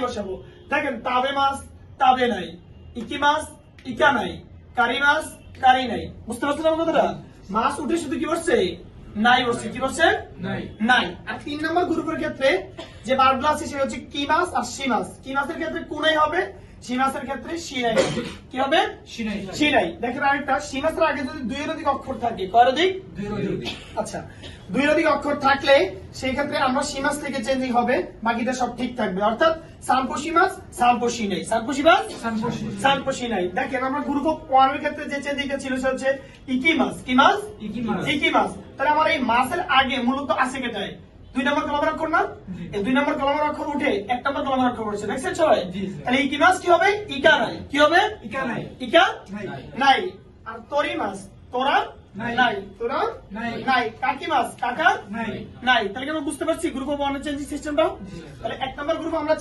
বসাবো। দেখেন তাবে মাছ তাবে নাই, ইকি মাছ ইকা নাই, কারি মাছ কারি নাই। বুঝতে পারছেন আমার কথাটা? মাছ উঠে শুধু কি বসছে? নাই বসছে। কি বসছে? নাই। আর 3 নম্বর গ্রুপের ক্ষেত্রে যে ভার্বগুলো আছে সেটা হচ্ছে কি মাছ আর সি মাছ। কি মাছের ক্ষেত্রে কোনাই হবে, সি মাছের ক্ষেত্রে সি নাই। কি হবে? সি নাই। দেখেন আরেকটা, সি মাছের আগে যদি 2 এর অধিক অক্ষর থাকে, কয় অধিক? 2 এর অধিক। আচ্ছা, 2 এর অধিক অক্ষর থাকলে সেই ক্ষেত্রে আমরা সি মাছ থেকে চেঞ্জিং হবে, বাকিটা সব ঠিক থাকবে। অর্থাৎ সাম্পোসি মাছ সাম্পোসি নাই, সাম্পোসি মাছ সাম্পোসি নাই। দেখেন আমরা গ্রুপ অফ 1 এর ক্ষেত্রে যে চেঞ্জিংটা ছিল সেটা হচ্ছে ইকি মাছ। কি মাছ? ইকি মাছ। তাহলে আমার এই মাছের আগে মূলত আছে কেটায় 2 নম্বর কলমের অক্ষর না? এই 2 নম্বর কলমের অক্ষর উঠে 1 নম্বর কলমের অক্ষর বসে। দেখছেন সবাই? তাহলে ইকি মাছ কি হবে? ইকা নাই। কি হবে? ইকা নাই। আর তরি মাছ তোরা নাই, তোরা নাই। কাকি মাছ কাকা নাই। তাহলে কি আমরা বুঝতে পারছি গ্রুপ অফ 1 এর চেঞ্জিং সিস্টেমটা? তাহলে 1 নম্বর গ্রুপ আমরা